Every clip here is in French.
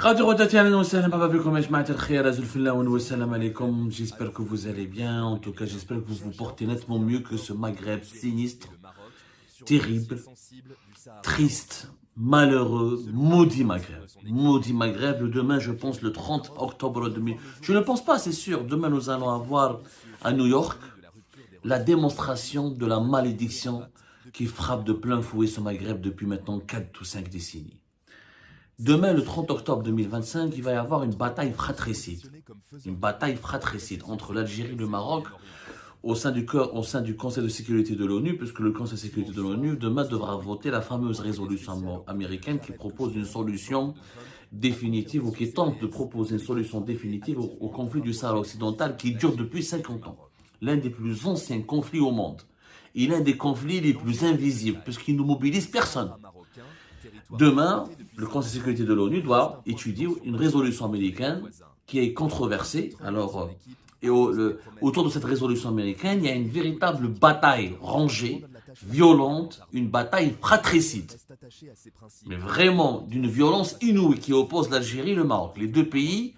J'espère que vous allez bien. En tout cas, j'espère que vous vous portez nettement mieux que ce Maghreb sinistre, terrible, triste, malheureux, maudit Maghreb. Maudit Maghreb. Demain, je pense, le 30 octobre 2000. Je ne pense pas, c'est sûr. Demain, nous allons avoir à New York la démonstration de la malédiction qui frappe de plein fouet ce Maghreb depuis maintenant 4 ou 5 décennies. Demain, le 30 octobre 2025, il va y avoir une bataille fratricide. Une bataille fratricide entre l'Algérie et le Maroc au sein du Conseil de sécurité de l'ONU, puisque le Conseil de sécurité de l'ONU demain devra voter la fameuse résolution américaine qui propose une solution définitive ou qui tente de proposer une solution définitive au conflit du Sahara occidental qui dure depuis 50 ans. L'un des plus anciens conflits au monde et l'un des conflits les plus invisibles, puisqu'il ne mobilise personne. Demain, le Conseil de sécurité de l'ONU doit étudier une résolution américaine qui est controversée. Alors, autour de cette résolution américaine, il y a une véritable bataille rangée, violente, une bataille fratricide. Mais vraiment d'une violence inouïe qui oppose l'Algérie et le Maroc. Les deux pays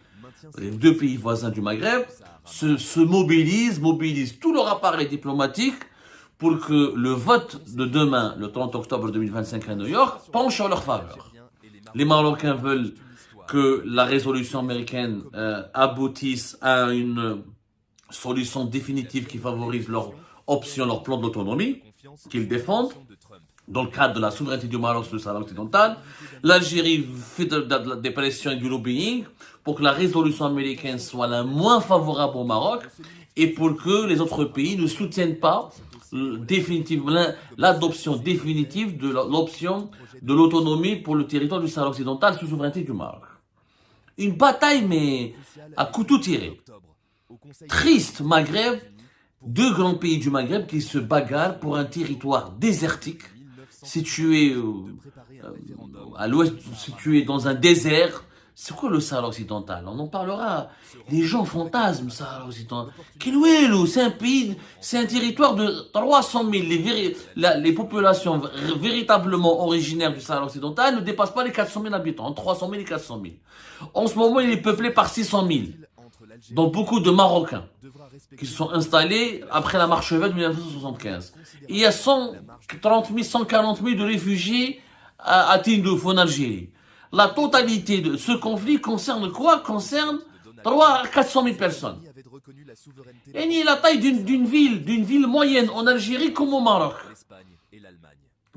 voisins du Maghreb se mobilisent tout leur appareil diplomatique pour que le vote de demain, le 30 octobre 2025 à New York, penche en leur faveur. Les Marocains veulent que la résolution américaine aboutisse à une solution définitive qui favorise leur option, leur plan d'autonomie, qu'ils défendent, dans le cadre de la souveraineté du Maroc sur le Sahara occidental. L'Algérie fait des pressions et du lobbying pour que la résolution américaine soit la moins favorable au Maroc et pour que les autres pays ne soutiennent pas l'adoption définitive de l'option de l'autonomie pour le territoire du Sahara occidental sous souveraineté du Maroc. Une bataille, mais à couteau tiré. Triste Maghreb, deux grands pays du Maghreb qui se bagarrent pour un territoire désertique, situé à l'ouest, situé dans un désert. C'est quoi le Sahara occidental? On en parlera. Les gens fantasment Sahara occidental. C'est un pays, c'est un territoire de 300 000. Les populations véritablement originaires du Sahara occidental ne dépassent pas les 400 000 habitants, entre 300 000 et 400 000. En ce moment, il est peuplé par 600 000, dont beaucoup de Marocains qui se sont installés après la marche verte de 1975. Il y a 130 000, 140 000 de réfugiés à Tindouf, en Algérie. La totalité de ce conflit concerne quoi? Concerne 300 à 400 000 personnes. Et ni la taille d'une ville moyenne en Algérie comme au Maroc.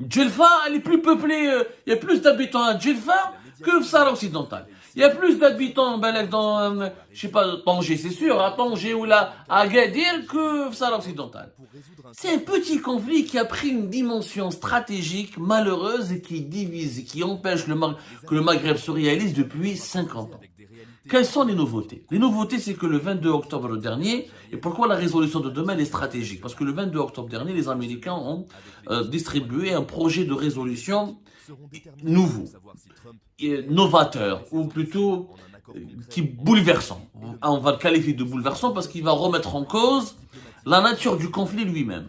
Djelfa, elle est plus peuplée, il y a plus d'habitants à Djelfa que le Sahara occidental. Il y a plus d'habitants dans, je sais pas, Tanger, c'est sûr, à Tanger ou là, à Agadir que le Sahara occidental. C'est un petit conflit qui a pris une dimension stratégique malheureuse et qui divise et qui empêche que le Maghreb se réalise depuis 50 ans. Quelles sont les nouveautés? Les nouveautés, c'est que le 22 octobre dernier, et pourquoi la résolution de demain est stratégique? Parce que le 22 octobre dernier, les Américains ont distribué un projet de résolution nouveau, novateur, ou plutôt qui bouleversant. On va le qualifier de bouleversant parce qu'il va remettre en cause la nature du conflit lui-même.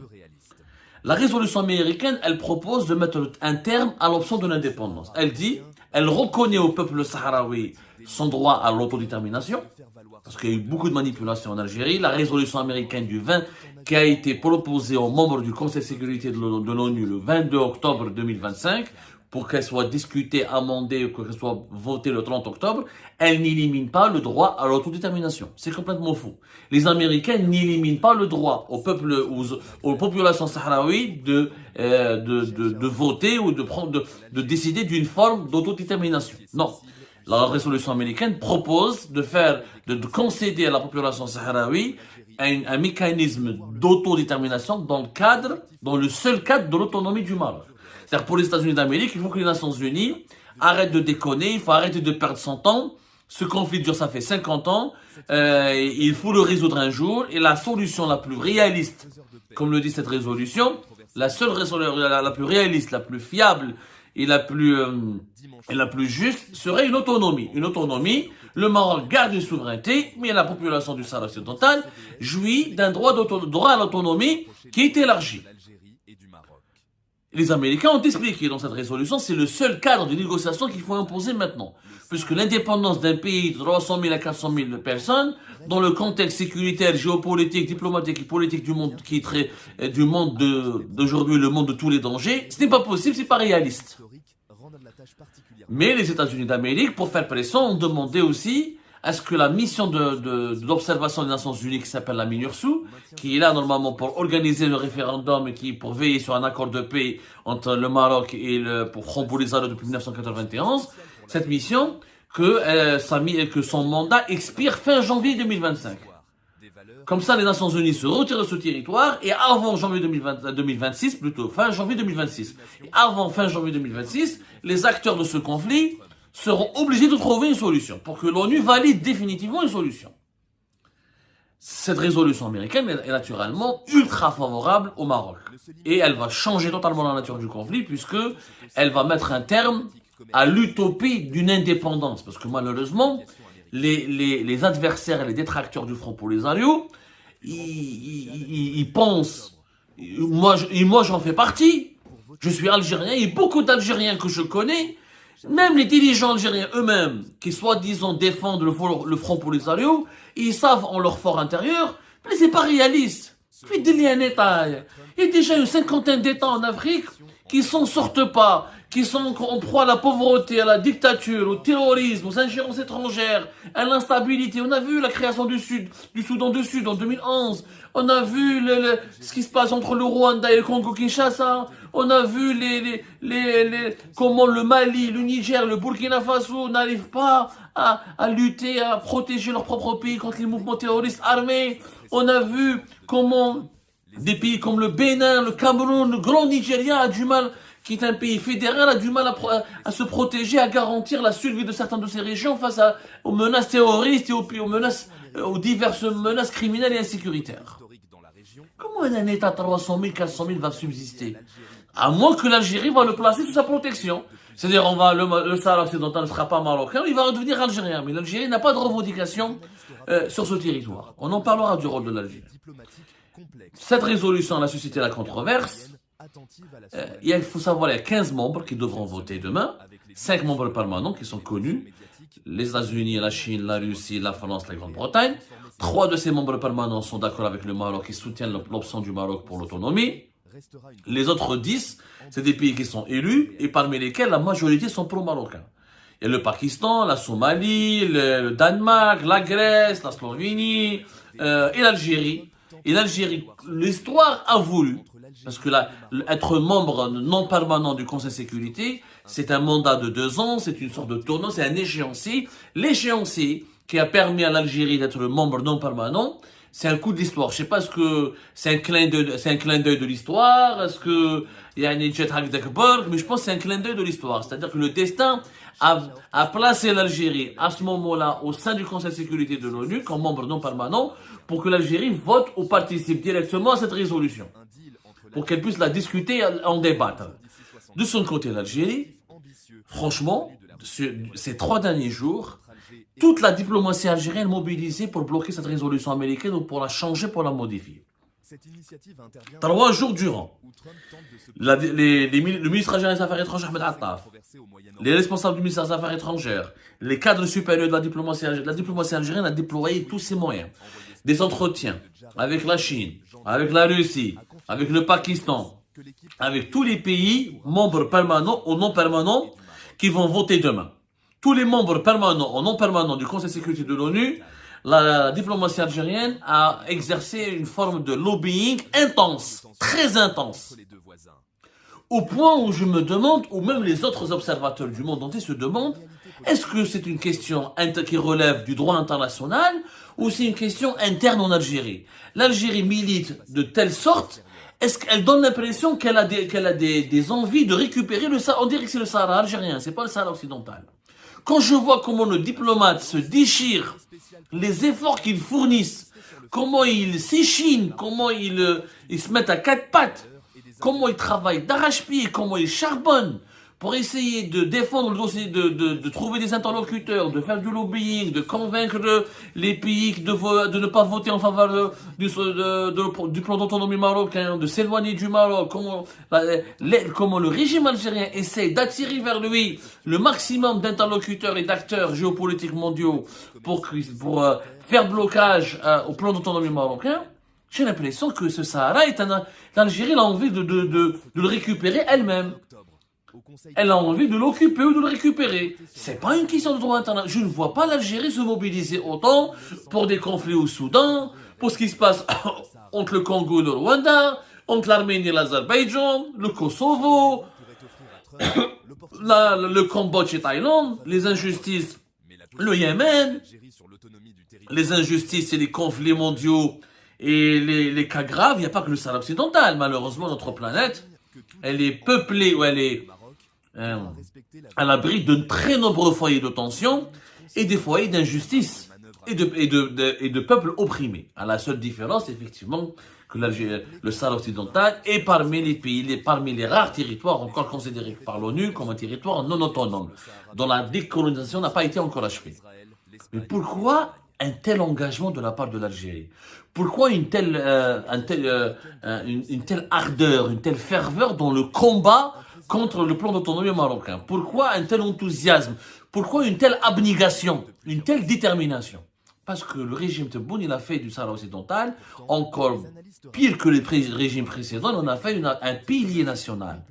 La résolution américaine, elle propose de mettre un terme à l'option de l'indépendance. Elle reconnaît au peuple sahraoui son droit à l'autodétermination, parce qu'il y a eu beaucoup de manipulations en Algérie. La résolution américaine du 20, qui a été proposée aux membres du Conseil de sécurité de l'ONU le 22 octobre 2025, pour qu'elle soit discutée, amendée, qu'elle soit votée le 30 octobre, elle n'élimine pas le droit à l'autodétermination. C'est complètement faux. Les Américains n'éliminent pas le droit aux populations sahraouies de voter ou de décider d'une forme d'autodétermination. Non. La résolution américaine propose de concéder à la population sahraoui un mécanisme d'autodétermination dans le seul cadre de l'autonomie du Maroc. C'est-à-dire pour les États-Unis d'Amérique, il faut que les Nations Unies arrêtent de déconner, il faut arrêter de perdre son temps. Ce conflit dure, ça fait 50 ans, il faut le résoudre un jour, et la solution la plus réaliste, comme le dit cette résolution, la plus réaliste, la plus fiable et la plus juste serait une autonomie. Une autonomie, le Maroc garde une souveraineté, mais la population du Sahara occidental jouit d'un droit à l'autonomie qui est élargi. Les Américains ont expliqué dans cette résolution, c'est le seul cadre de négociation qu'il faut imposer maintenant. Puisque l'indépendance d'un pays de 300 000 à 400 000 personnes, dans le contexte sécuritaire, géopolitique, diplomatique et politique du monde qui est très, du monde d'aujourd'hui, le monde de tous les dangers, ce n'est pas possible, c'est pas réaliste. Mais les États-Unis d'Amérique, pour faire pression, ont demandé aussi à ce que la mission d'observation des Nations Unies, qui s'appelle la MINURSO, qui est là normalement pour organiser le référendum et qui pour veiller sur un accord de paix entre le Maroc et pour Front Polisario depuis 1991, cette mission, que son mandat expire fin janvier 2025. Comme ça, les Nations Unies se retirent de ce territoire et avant janvier 2026, plutôt fin janvier 2026, et avant fin janvier 2026, les acteurs de ce conflit seront obligés de trouver une solution pour que l'ONU valide définitivement une solution. Cette résolution américaine est naturellement ultra favorable au Maroc. Et elle va changer totalement la nature du conflit puisque elle va mettre un terme à l'utopie d'une indépendance. Parce que malheureusement, les adversaires et les détracteurs du Front Polisario, ils pensent, moi j'en fais partie, je suis algérien, et beaucoup d'Algériens que je connais, même les dirigeants algériens eux-mêmes, qui soi-disant défendent le Front Polisario, ils savent en leur fort intérieur, mais c'est pas réaliste. Il y a déjà une cinquantaine d'États en Afrique qui s'en sortent pas, qui sont en proie à la pauvreté, à la dictature, au terrorisme, aux ingérences étrangères, à l'instabilité. On a vu la création du Soudan du Sud en 2011. On a vu ce qui se passe entre le Rwanda et le Congo-Kinshasa. On a vu comment le Mali, le Niger, le Burkina Faso n'arrivent pas à lutter, à protéger leur propre pays contre les mouvements terroristes armés. On a vu comment des pays comme le Bénin, le Cameroun, le Grand Nigeria a du mal, qui est un pays fédéral, a du mal à se protéger, à garantir la survie de certaines de ces régions face aux menaces terroristes et aux diverses menaces criminelles et insécuritaires. Comment un État de 300 000, 400 000 va subsister? À moins que l'Algérie va le placer sous sa protection. C'est-à-dire, le Sahara occidental ne sera pas marocain, il va redevenir algérien. Mais l'Algérie n'a pas de revendication sur ce territoire. On en parlera du rôle de l'Algérie. Cette résolution a suscité la controverse. Il faut savoir, il y a 15 membres qui devront voter demain, 5 membres permanents qui sont connus, les États-Unis, la Chine, la Russie, la France, la Grande-Bretagne. 3 de ces membres permanents sont d'accord avec le Maroc et soutiennent l'option du Maroc pour l'autonomie. Les autres 10, c'est des pays qui sont élus et parmi lesquels la majorité sont pro-marocains. Il y a le Pakistan, la Somalie, le Danemark, la Grèce, la Slovénie et l'Algérie. Et l'Algérie, l'histoire a voulu, parce que être membre non permanent du Conseil de sécurité, c'est un mandat de 2 ans, c'est une sorte de tournant, c'est un échéancier. L'échéancier qui a permis à l'Algérie d'être membre non permanent, c'est un coup de l'histoire. Je sais pas, est-ce que c'est un clin d'œil de l'histoire, est-ce que il y a une jet d'Akbar, mais je pense que c'est un clin d'œil de l'histoire. C'est-à-dire que le destin a placé l'Algérie à ce moment-là au sein du Conseil de sécurité de l'ONU comme membre non permanent pour que l'Algérie vote ou participe directement à cette résolution. Pour qu'elle puisse la discuter et en débattre. De son côté, l'Algérie, franchement, ces 3 derniers jours, toute la diplomatie algérienne mobilisée pour bloquer cette résolution américaine ou pour la changer, pour la modifier. 3 jours durant, le ministre algérien des Affaires étrangères, Ahmed Attaf, les responsables du ministère des Affaires étrangères, les cadres supérieurs de la diplomatie algérienne a déployé tous ses moyens. Des entretiens avec la Chine, avec la Russie, avec le Pakistan, avec tous les pays membres permanents ou non permanents qui vont voter demain. Tous les membres permanents ou non permanents du Conseil de sécurité de l'ONU, la diplomatie algérienne a exercé une forme de lobbying intense, très intense. Au point où je me demande, ou même les autres observateurs du monde entier se demandent, est-ce que c'est une question qui relève du droit international ou c'est une question interne en Algérie? L'Algérie milite de telle sorte, est-ce qu'elle donne l'impression qu'elle a des envies de récupérer le Sahara? On dirait que c'est le Sahara algérien, c'est pas le Sahara occidental. Quand je vois comment nos diplomates se déchirent, les efforts qu'ils fournissent, comment ils s'échinent, comment ils se mettent à 4 pattes, comment ils travaillent d'arrache-pied, comment ils charbonnent pour essayer de défendre le dossier, de trouver des interlocuteurs, de faire du lobbying, de convaincre les pays de ne pas voter en faveur du plan d'autonomie marocain, de s'éloigner du Maroc, comment le régime algérien essaie d'attirer vers lui le maximum d'interlocuteurs et d'acteurs géopolitiques mondiaux pour faire blocage au plan d'autonomie marocain, j'ai l'impression que ce Sahara l'Algérie a envie de le récupérer elle-même. Elle a envie de l'occuper ou de le récupérer. C'est pas une question de droit international. Je ne vois pas l'Algérie se mobiliser autant pour des conflits au Soudan, pour ce qui se passe entre le Congo et le Rwanda, entre l'Arménie et l'Azerbaïdjan, le Kosovo, le Cambodge et Thaïlande, les injustices, le Yémen, les injustices et les conflits mondiaux et les cas graves. Il n'y a pas que le Sahara occidental. Malheureusement, notre planète, elle est peuplée, ou elle est à l'abri de très nombreux foyers de tension et des foyers d'injustice et de peuples opprimés. À la seule différence, effectivement, que le Sahara occidental est parmi les pays, parmi les rares territoires encore considérés par l'ONU comme un territoire non autonome, dont la décolonisation n'a pas été encore achevée. Mais pourquoi un tel engagement de la part de l'Algérie? Pourquoi une telle ardeur, une telle ferveur dans le combat contre le plan d'autonomie marocain? Pourquoi un tel enthousiasme? Pourquoi une telle abnégation, une telle détermination? Parce que le régime Tebboune, il a fait du Sahara occidental, encore pire que les régimes précédents, il en a fait un pilier national.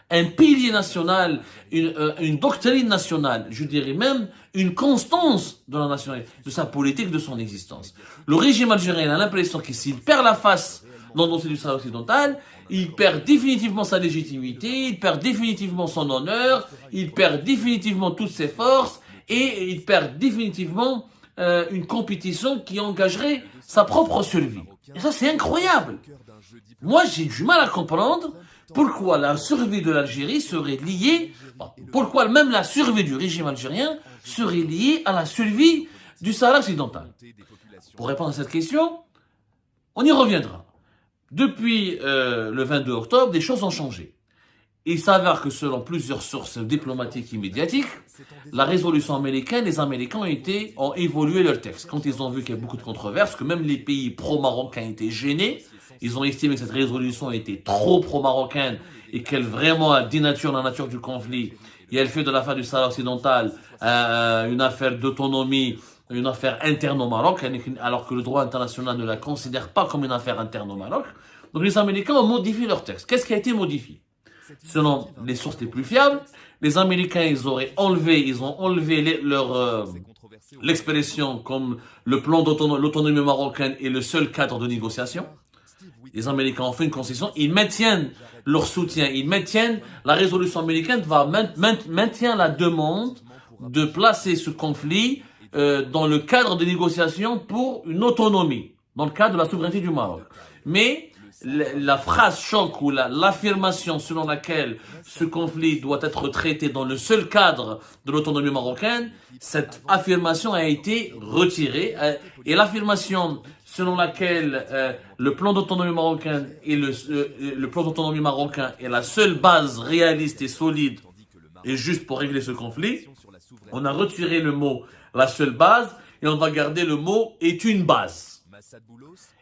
Un pilier national, une doctrine nationale, je dirais même une constance de la nationalité, de sa politique, de son existence. Le régime algérien a l'impression que s'il perd la face dans le dossier du Sahara occidental, il perd définitivement sa légitimité, il perd définitivement son honneur, il perd définitivement toutes ses forces et il perd définitivement une compétition qui engagerait sa propre survie. Et ça, c'est incroyable. Moi, j'ai du mal à comprendre pourquoi la survie de l'Algérie serait liée, pourquoi même la survie du régime algérien serait liée à la survie du Sahara occidental. Pour répondre à cette question, on y reviendra. Depuis le 22 octobre, des choses ont changé. Il s'avère que selon plusieurs sources diplomatiques et médiatiques, la résolution américaine, les Américains ont évolué leur texte. Quand ils ont vu qu'il y a beaucoup de controverses, que même les pays pro-marocains étaient gênés, ils ont estimé que cette résolution était trop pro-marocaine et qu'elle vraiment dénature la nature du conflit. Et elle fait de l'affaire du Sahara occidental une affaire d'autonomie, une affaire interne au Maroc, alors que le droit international ne la considère pas comme une affaire interne au Maroc. Donc les Américains ont modifié leur texte. Qu'est-ce qui a été modifié? Selon les sources les plus fiables, les Américains, ils ont enlevé l'expression comme le plan d'autonomie marocaine est le seul cadre de négociation. Les Américains ont fait une concession, ils maintiennent leur soutien, ils maintiennent la résolution américaine, maintient la demande de placer ce conflit dans le cadre des négociations pour une autonomie, dans le cadre de la souveraineté du Maroc. Mais la phrase choc ou l'affirmation selon laquelle ce conflit doit être traité dans le seul cadre de l'autonomie marocaine, cette affirmation a été retirée et l'affirmation selon laquelle le plan d'autonomie marocain est la seule base réaliste et solide et juste pour régler ce conflit, on a retiré le mot la seule base et on va garder le mot est une base.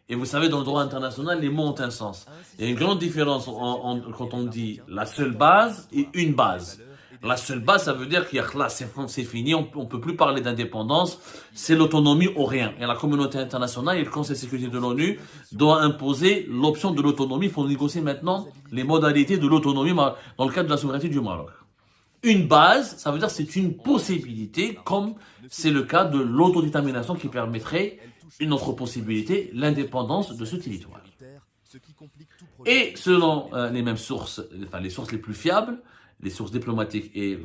Et vous savez, dans le droit international, les mots ont un sens. Il y a une grande différence quand on dit la seule base et une base. La seule base, ça veut dire qu'il y a là, c'est fini, on ne peut plus parler d'indépendance, c'est l'autonomie ou rien. Et la communauté internationale et le Conseil de sécurité de l'ONU doit imposer l'option de l'autonomie. Il faut négocier maintenant les modalités de l'autonomie dans le cadre de la souveraineté du Maroc. Une base, ça veut dire que c'est une possibilité, comme c'est le cas de l'autodétermination qui permettrait une autre possibilité, l'indépendance de ce territoire. Et selon les mêmes sources, enfin les sources les plus fiables, les sources diplomatiques et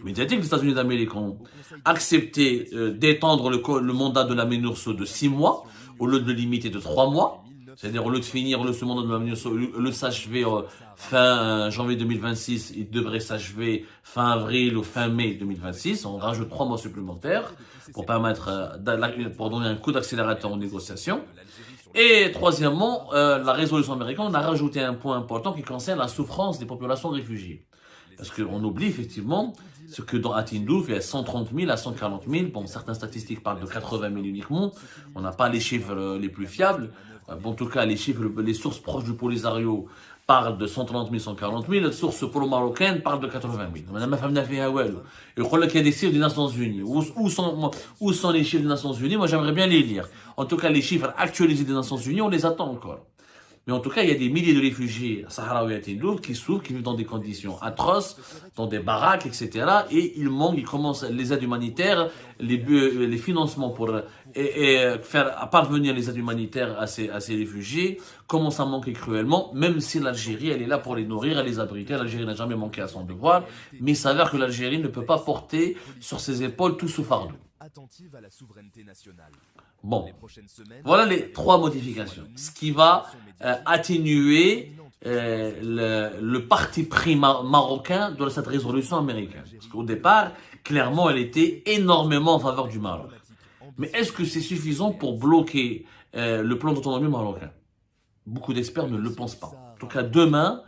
médiatiques, les États-Unis d'Amérique ont accepté d'étendre le mandat de la MINURSO de 6 mois, au lieu de le limiter de 3 mois. C'est-à-dire, au lieu de finir ce mandat de la MINURSO, le s'achever fin janvier 2026, il devrait s'achever fin avril ou fin mai 2026. On rajoute 3 mois supplémentaires pour pour donner un coup d'accélérateur aux négociations. Et troisièmement, la résolution américaine a rajouté un point important qui concerne la souffrance des populations réfugiées. Parce qu'on oublie effectivement ce que dans Tindouf, il y a 130 000 à 140 000. Bon, certaines statistiques parlent de 80 000 uniquement. On n'a pas les chiffres les plus fiables. Bon, en tout cas, les chiffres, les sources proches du Polisario parlent de 130 000, 140 000. Les sources pro-marocaines parlent de 80 000. On a même fait un well. Et je crois qu'il y a des chiffres des Nations Unies. Où sont les chiffres des Nations Unies? Moi, j'aimerais bien les lire. En tout cas, les chiffres actualisés des Nations Unies, on les attend encore. Mais en tout cas, il y a des milliers de réfugiés sahraouis à Tindouf qui souffrent, qui vivent dans des conditions atroces, dans des baraques, etc. Et il manque, ils commencent les aides humanitaires, les financements pour faire parvenir les aides humanitaires à ces réfugiés commencent à manquer cruellement, même si l'Algérie, elle est là pour les nourrir, à les abriter. L'Algérie n'a jamais manqué à son devoir, mais il s'avère que l'Algérie ne peut pas porter sur ses épaules tout ce fardeau. Bon, voilà les 3 modifications. Ce qui va atténuer le parti pris marocain de cette résolution américaine. Parce qu'au départ, clairement, elle était énormément en faveur du Maroc. Mais est-ce que c'est suffisant pour bloquer le plan d'autonomie marocain? Beaucoup d'experts ne le pensent pas. En tout cas, demain,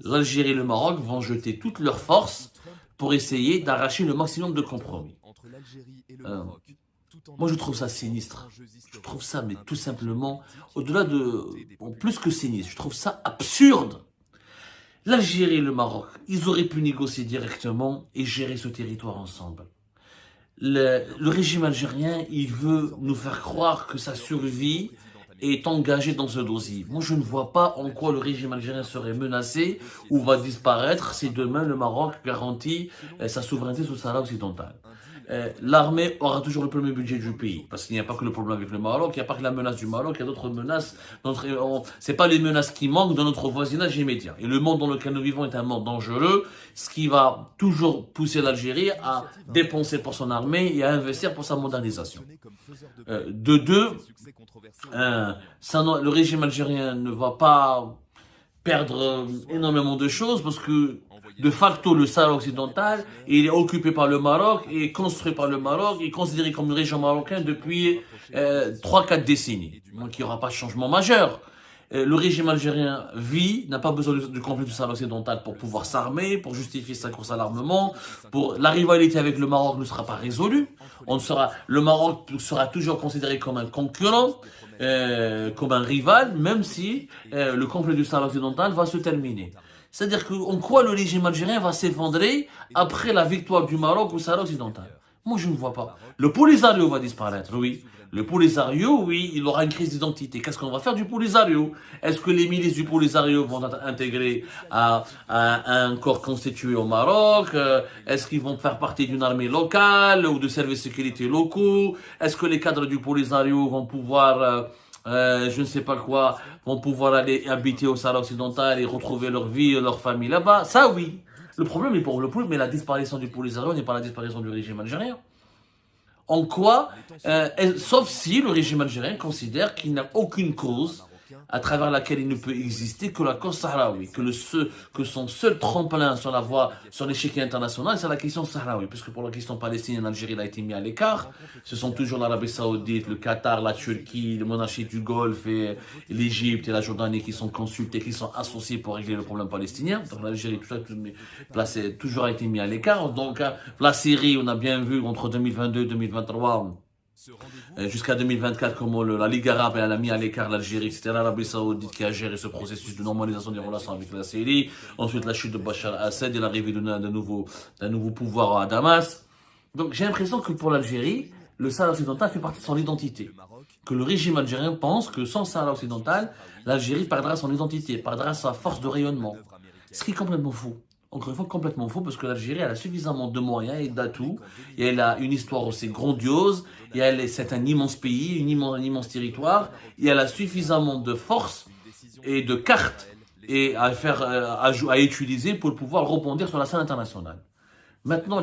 l'Algérie et le Maroc vont jeter toutes leurs forces pour essayer d'arracher le maximum de compromis. Moi, je trouve ça sinistre. Je trouve ça, mais tout simplement, au-delà de... Bon, plus que sinistre, je trouve ça absurde. L'Algérie et le Maroc, ils auraient pu négocier directement et gérer ce territoire ensemble. Le régime algérien, il veut nous faire croire que sa survie est engagée dans ce dossier. Moi, je ne vois pas en quoi le régime algérien serait menacé ou va disparaître si demain le Maroc garantit sa souveraineté sur le Sahara occidental. L'armée aura toujours le premier budget du pays, parce qu'il n'y a pas que le problème avec le Maroc, il n'y a pas que la menace du Maroc, il y a d'autres menaces. C'est pas les menaces qui manquent dans notre voisinage immédiat. Et le monde dans lequel nous vivons est un monde dangereux, ce qui va toujours pousser l'Algérie à dépenser pour son armée et à investir pour sa modernisation. De deux, le régime algérien ne va pas perdre énormément de choses, parce que de facto, le Sahara occidental, il est occupé par le Maroc et construit par le Maroc et considéré comme une région marocaine depuis 3-4 décennies. Donc il n'y aura pas de changement majeur. Le régime algérien n'a pas besoin du conflit du Sahara occidental pour pouvoir s'armer, pour justifier sa course à l'armement. La rivalité avec le Maroc ne sera pas résolue. Le Maroc sera toujours considéré comme un concurrent, comme un rival, même si le conflit du Sahara occidental va se terminer. C'est-à-dire en quoi le régime algérien va s'effondrer après la victoire du Maroc au Sahara occidental? Moi, je ne vois pas. Le Polisario va disparaître, oui. Le Polisario, oui, il aura une crise d'identité. Qu'est-ce qu'on va faire du Polisario? Est-ce que les milices du Polisario vont être intégrées à un corps constitué au Maroc? Est-ce qu'ils vont faire partie d'une armée locale ou de services de sécurité locaux? Est-ce que les cadres du Polisario vont pouvoir... je ne sais pas quoi, vont pouvoir aller habiter au Sahara occidental et retrouver leur vie, leur famille là-bas? Ça, oui. Le problème est pour le pouls, mais la disparition du Polisario n'est pas la disparition du régime algérien. En quoi, sauf si le régime algérien considère qu'il n'a aucune cause à travers laquelle il ne peut exister que la cause sahraoui, que son seul tremplin sur la voie, sur l'échiquier international, c'est la question sahraoui, puisque pour la question palestinienne, l'Algérie a été mise à l'écart. Ce sont toujours l'Arabie Saoudite, le Qatar, la Turquie, les monarchies du Golfe, et l'Égypte et la Jordanie qui sont consultés, qui sont associés pour régler le problème palestinien. Donc l'Algérie, toujours a été mis à l'écart. Donc la Syrie, on a bien vu entre 2022 et 2023, jusqu'à 2024, comment la Ligue arabe elle a mis à l'écart l'Algérie. C'était l'Arabie Saoudite qui a géré ce processus de normalisation des relations avec la Syrie. Ensuite, la chute de Bachar al-Assad et l'arrivée d'un nouveau pouvoir à Damas. Donc, j'ai l'impression que pour l'Algérie, le Sahara occidental fait partie de son identité. Que le régime algérien pense que sans Sahara occidental, l'Algérie perdra son identité, perdra sa force de rayonnement. Ce qui est complètement faux. Encore une fois, complètement faux, parce que l'Algérie, elle a suffisamment de moyens et d'atouts, et elle a une histoire aussi grandiose, et c'est un immense pays, un immense territoire, et elle a suffisamment de force et de cartes et à utiliser pour pouvoir rebondir sur la scène internationale. Maintenant,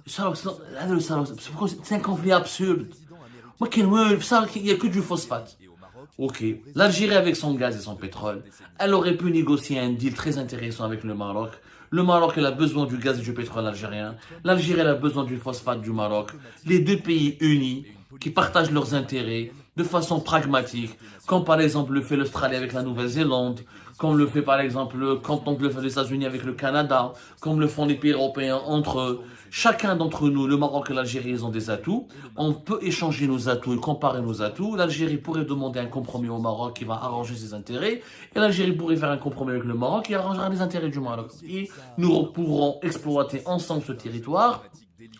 c'est un conflit absurde. Moi, il n'y a que du phosphate. Ok, l'Algérie avec son gaz et son pétrole, elle aurait pu négocier un deal très intéressant avec le Maroc. Le Maroc, elle a besoin du gaz et du pétrole algérien. L'Algérie, elle a besoin du phosphate du Maroc. Les deux pays unis, qui partagent leurs intérêts, de façon pragmatique, comme par exemple le fait l'Australie avec la Nouvelle-Zélande, comme le fait par exemple quand on le fait les États-Unis avec le Canada, comme le font les pays européens entre eux. Chacun d'entre nous, le Maroc et l'Algérie, ils ont des atouts. On peut échanger nos atouts et comparer nos atouts. L'Algérie pourrait demander un compromis au Maroc qui va arranger ses intérêts. Et l'Algérie pourrait faire un compromis avec le Maroc qui arrangera les intérêts du Maroc. Et nous pourrons exploiter ensemble ce territoire.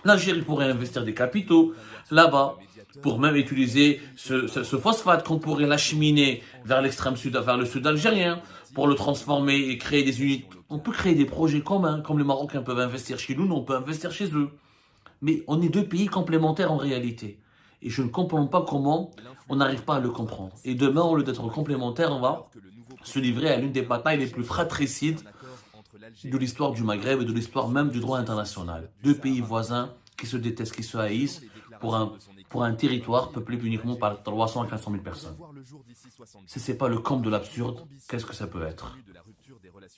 L'Algérie pourrait investir des capitaux là-bas pour même utiliser ce phosphate qu'on pourrait l'acheminer vers l'extrême sud, vers le sud algérien, pour le transformer et créer des unités. On peut créer des projets communs, comme les Marocains peuvent investir chez nous, on peut investir chez eux. Mais on est deux pays complémentaires en réalité. Et je ne comprends pas comment on n'arrive pas à le comprendre. Et demain, au lieu d'être complémentaires, on va se livrer à l'une des batailles les plus fratricides de l'histoire du Maghreb et de l'histoire même du droit international. Deux pays voisins qui se détestent, qui se haïssent pour un territoire peuplé uniquement par 300 à 500 000 personnes. Si ce n'est pas le comble de l'absurde, qu'est-ce que ça peut être?